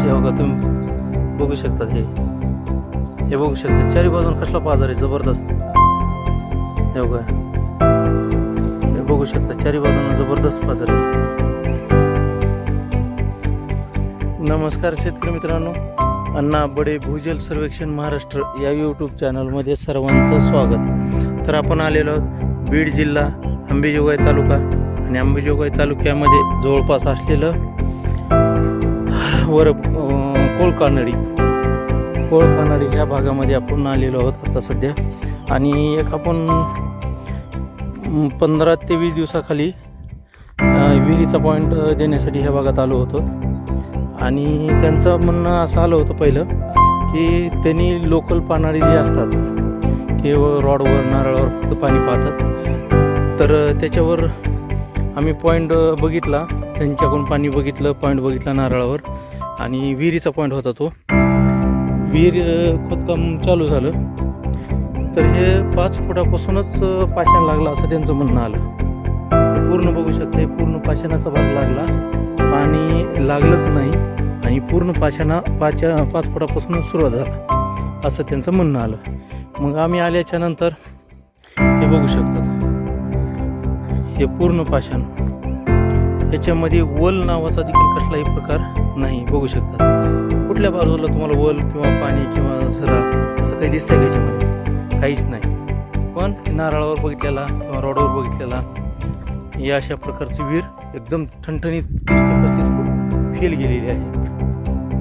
हे बघा तुम्ही बघू शकता, हे बघू शकता चारी बाजून कसला बाजार आहे जबरदस्त. हे बघा, हे बघू शकता चारी बाजून जबरदस्त बाजार आहे. नमस्कार शेतकरी मित्रांनो, अण्णा बडे भूजल सर्वेक्षण महाराष्ट्र या यूट्यूब चॅनलमध्ये सर्वांचं स्वागत. तर आपण आलेलो आहोत बीड जिल्हा अंबेजोगाई तालुका आणि अंबेजोगाई तालुक्यामध्ये जवळपास असलेलं कोळकानडी ह्या भागामध्ये आपण आलेलो आहोत आता सध्या. आणि एक आपण 15 ते 20 दिवसाखाली विहिरीचा पॉईंट देण्यासाठी ह्या भागात आलो होतो. आणि त्यांचं म्हणणं असं आलं होतं पहिलं की त्यांनी लोकल पाणारी जी असतात की रॉडवर नारळावर फक्त पाणी पाहतात, तर त्याच्यावर आम्ही पॉईंट बघितला, त्यांच्याकडून पाणी बघितलं, पॉईंट बघितला नारळावर आणि विहिरीचा पॉईंट होता तो. विहीर खोदकाम चालू झालं तर हे 5 फुटापासूनच पाषाण लागला असं त्यांचं म्हणणं आलं. हे पूर्ण बघू शकता, हे पूर्ण पाषाणाचा भाग लागला, पाणी लागलंच नाही आणि पूर्ण 5 फुटापासूनच सुरुवात झाला असं त्यांचं म्हणणं आलं. मग आम्ही आल्याच्या नंतर हे बघू शकतात, हे पूर्ण पाषाण, याच्यामध्ये वल नावाचा देखील कसलाही प्रकार नाही. बघू शकतात कुठल्या बाजूला तुम्हाला वल किंवा पाणी किंवा झरा असं काही दिसतंय का? याच्यामध्ये काहीच नाही. पण नारळावर बघितलेला किंवा रोडवर बघितलेला या अशा प्रकारची विहीर एकदम ठणठणीत 30 ते 35 फूट फेल गेलेली आहे.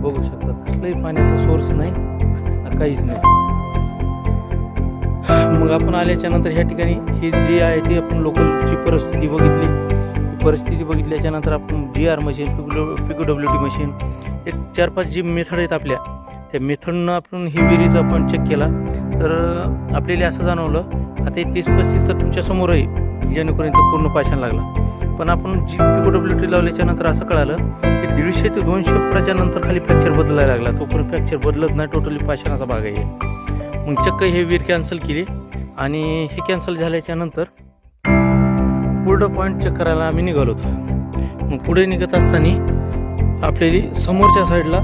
बघू शकतात कसलाही पाण्याचा सोर्स नाही, काहीच नाही. मग आपण आल्याच्या नंतर ह्या ठिकाणी ही जी आहे ती आपण लोकलची परिस्थिती बघितली. परिस्थिती बघितल्याच्या नंतर आपण GR मशीन, PQWT मशीन, एक 4-5 जी मेथड आहेत आपल्या, त्या मेथडनं आपण ही विहिरीचा आपण चेक केला. तर आपल्याला असं जाणवलं आता 30-35 तर तुमच्या समोर आहे जेणेकरून इथं पूर्ण पाषाण लागला. पण आपण PQWT लावल्याच्या नंतर असं कळालं की 150 ते 200 फुटाच्या नंतर खाली फ्रॅक्चर बदलायला लागला. तोपर्यंत फ्रॅक्चर बदलत नाही, टोटली पाषाणाचा भाग आहे. मग चक्क हे विहीर कॅन्सल केली आणि हे कॅन्सल झाल्याच्या नंतर पुढं पॉईंट चेक करायला आम्ही निघालो होतो. मग पुढे निघत असताना आपल्याला समोरच्या साईडला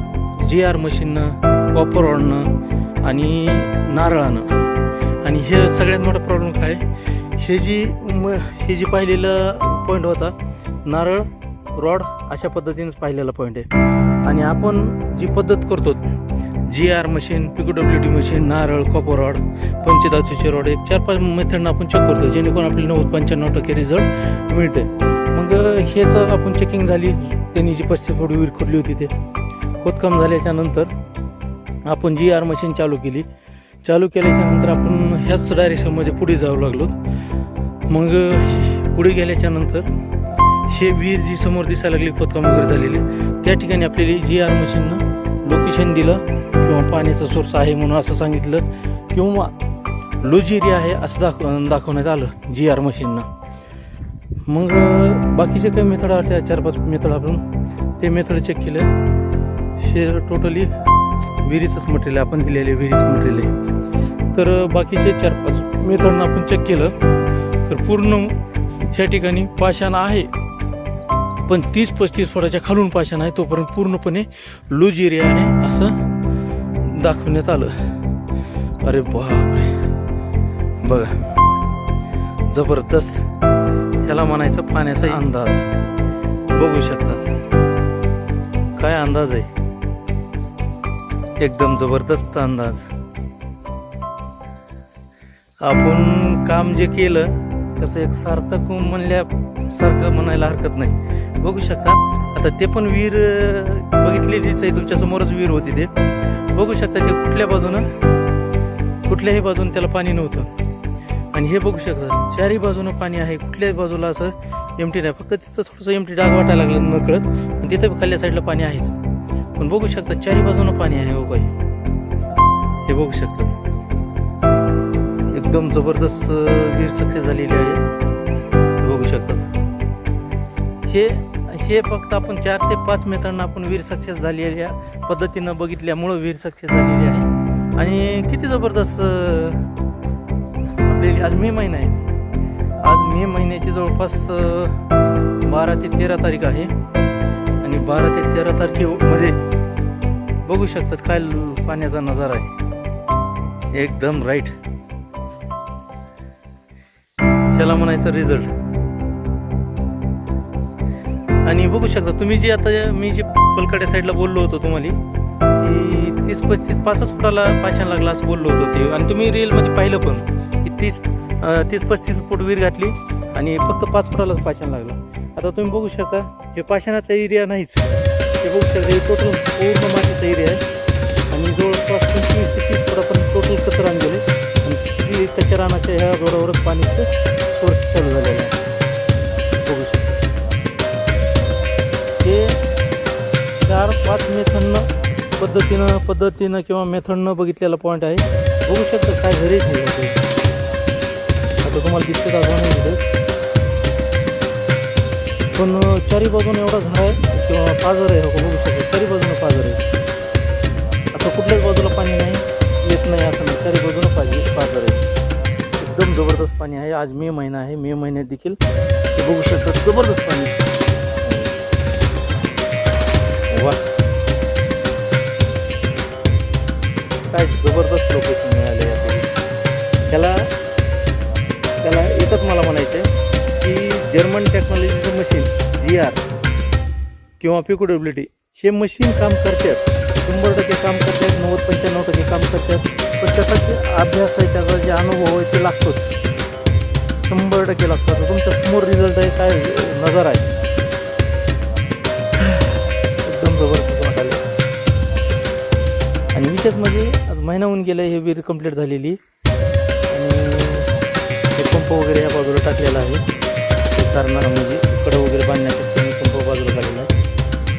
GR मशीननं, कॉपर रॉडनं आणि नारळानं, आणि हे सगळ्यात मोठा प्रॉब्लेम काय, हे जी पाहिलेलं पॉईंट होता नारळ रॉड अशा पद्धतीनेच पाहिलेला पॉईंट आहे. आणि आपण जी पद्धत करतो GR मशीन, PQWT मशीन, नारळ, कॉपर रॉड, पंचधातूचे रॉड, एक 4-5 मेथडनं आपण चेक करतो जेणेकरून आपल्याला 90-95% रिझल्ट मिळते. मग हेच आपण चेकिंग झाली, त्यांनी जी 35 फूट विहीर खोदली होती ते खोदकाम झाल्याच्या नंतर आपण GR मशीन चालू केली. चालू केल्याच्या नंतर आपण ह्याच डायरेक्शनमध्ये पुढे जाऊ लागलो. मग पुढे गेल्याच्या नंतर हे विहीर जी समोर दिसायला लागली खोदकाम वगैरे झालेली, त्या ठिकाणी आपल्याला GR मशीननं लोकेशन दिलं किंवा पाण्याचा सोर्स आहे म्हणून असं सांगितलं किंवा लूज एरिया आहे असं दाखवण्यात आलं GR मशीननं. मग बाकीचे काही मेथड आहेत, 4-5 मेथड आपण ते मेथड चेक केलं. हे टोटली विहिरीचंच मटेरियल आपण दिलेले विहिरीचं मटेरियल आहे. तर बाकीचे 4-5 मेथडनं आपण चेक केलं तर पूर्ण ह्या ठिकाणी पाषाण आहे, पण 30-35 फुटाच्या खालून पाषाण आहे, तोपर्यंत पूर्णपणे लूज एरिया आहे असं दाखवण्यात आलं. अरे बापरे, बघा जबरदस्त, ह्याला म्हणायचं पाण्याचा अंदाज. बघू शकतात काय अंदाज आहे, एकदम जबरदस्त अंदाज. आपण काम जे केलं त्याचं एक सार्थक म्हणल्यासारखं म्हणायला हरकत नाही. बघू शकता आता ते पण विहीर बघितलेलीच आहे, तुमच्या समोरच विहीर होती. ते बघू शकता ते कुठल्याही बाजून त्याला पाणी नव्हतं. आणि हे बघू शकता चारही बाजूनं पाणी आहे, कुठल्याही बाजूला असं एमटी नाही, फक्त तिथं थोडंसं एमटी डाग वाटायला लागलं नकळत, आणि तिथं खाल्ल्या साईडला पाणी आहेच. पण बघू शकता चारही बाजूनं पाणी आहे. हो काही हे बघू शकता एकदम जबरदस्त विहीर सक्सेस झालेली आहे. बघू शकतात हे फक्त आपण 4 ते 5 मेथडनं आपण विहीर सक्सेस झालेल्या पद्धतीनं बघितल्यामुळं विहीर सक्सेस झालेली आहे. आणि किती जबरदस्त आपल्याली आज मे महिना आहे, आज मे महिन्याची जवळपास 12 ते 13 तारीख आहे. आणि 12 ते 13 तारखेमध्ये बघू शकतात काय पाण्याचा नजारा आहे, एकदम राईट. त्याला म्हणायचं रिझल्ट. आणि बघू शकता तुम्ही जे आता मी जे पलकाड्या साईडला बोललो होतो तुम्हाला की 30-35 फुटाला पाषाण लागला असं बोललो होतो ते, आणि तुम्ही रिअलमध्ये पाहिलं पण की 30-35 फूट विहीर घातली आणि फक्त 5 फुटालाच पाषाण लागला. आता तुम्ही बघू शकता हे पाषाणाचा एरिया नाहीच, हे बघू शकता हे टोटल पूर्ण मातीचा एरिया आहे आणि जवळपास 25 ते 30 फुटापर्यंत टोटल कचरा आणलेले आणि कचरा रानाच्या ह्या रोडावरच पाणीचं सोर्स चालू झालेलं आहे. बघू शकता हे 4-5 पद्धतीनं किंवा मेथडनं बघितलेला पॉईंट आहे. बघू शकता काय घरीच आहे. आता तुम्हाला दिसते दाखवून पण चारी बाजून एवढा झाड आहे किंवा पाझर आहे. बघू शकता चारी बाजूनं पाझर आहे. आता कुठल्याच बाजूला पाणी नाही येत नाही असं नाही, चारी बाजूनं पाझर आहे. एकदम जबरदस्त पाणी आहे. आज मे महिना आहे, मे महिन्यात देखील ते बघू शकता जबरदस्त पाणी. वा काय जबरदस्त लोकेशन मिळाले यासाठी. त्याला एकच मला म्हणायचं आहे की जर्मन टेक्नॉलॉजीचं मशीन GR किंवा PQWT हे मशीन काम करतात, 100% काम करतात, 90-95% काम करतात. पण त्याचा जे अभ्यास आहे, त्याचा जे अनुभव आहे ते लागतोच, 100% लागतो. तर तुमचा समोर रिझल्ट आहे, काय नजर आहे, एकदम जबरदस्त वाटायला. आणि विशेष म्हणजे आज महिना होऊन गेला हे विहीर कंप्लीट झालेली आणि हे पंप वगैरे या बाजूला टाकलेला आहे. कारण म्हणजे कडं वगैरे बांधण्यासाठी पंप बाजूला काढलेला आहे.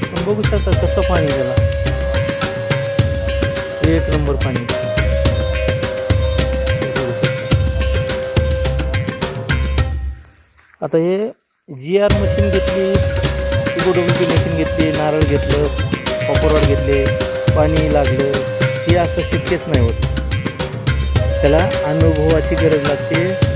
पण बघू शकता कसं पाणी त्याला, एक नंबर पाणी. आता हे GR मशीन घेतली, PQWT मशीन घेतली, नारळ घेतलं, कॉपरवाड घेतले, पाणी लागलं, हे असं शक्यच नाही होत. त्याला अनुभवाची गरज लागते.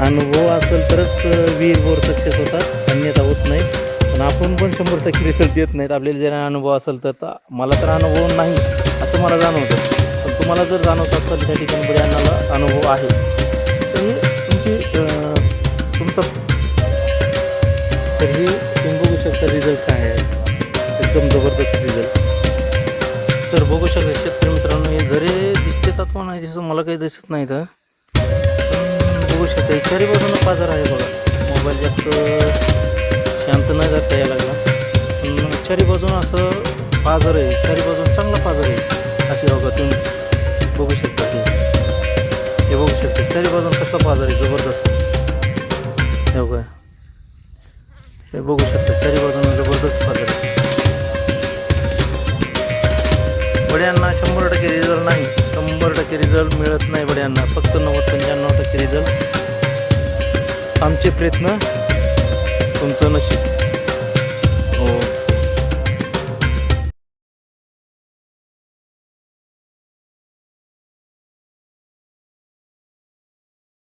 अनुभव असेल तरच विहीर बोर सक्सेस होतात, अन्यथा होत नाही. पण आपण पण 100% रिझल्ट देत नाहीत. आपल्याला जर अनुभव असेल तर मला तर अनुभव नाही असं मला जाणवतं. पण तुम्हाला जर जाणवत असेल त्या ठिकाणी बऱ्याचला अनुभव आहे तर हे तुमचं तर हे तुम्ही बघू शकता रिझल्ट काय आहे, एकदम जबरदस्त रिझल्ट. तर बघू शकता शेतकरी मित्रांनो, हे झरे दिसतात आता नाही दिसत, मला काही दिसत नाही. तर बघू शकता चारी बाजूनं पाझर आहे बघा. मोबाईल जास्त शांत नाही करता यायला लागला, पण चारी बाजूनं असं पाझर आहे, चारी बाजून चांगला पाझर आहे. असे बघा तुम्ही बघू शकता हे बघू शकता चारी बाजून कसला पाझर आहे, जबरदस्त. हे बघा हे बघू शकता चारी बाजूनं जबरदस्त पाझर आहे. बड्यांना 100% रिझल्ट नाही, 100% रिझल्ट मिळत नाही बड्यांना, फक्त 90-95% रिझल्ट. आमचे प्रयत्न, तुमचं नशीब.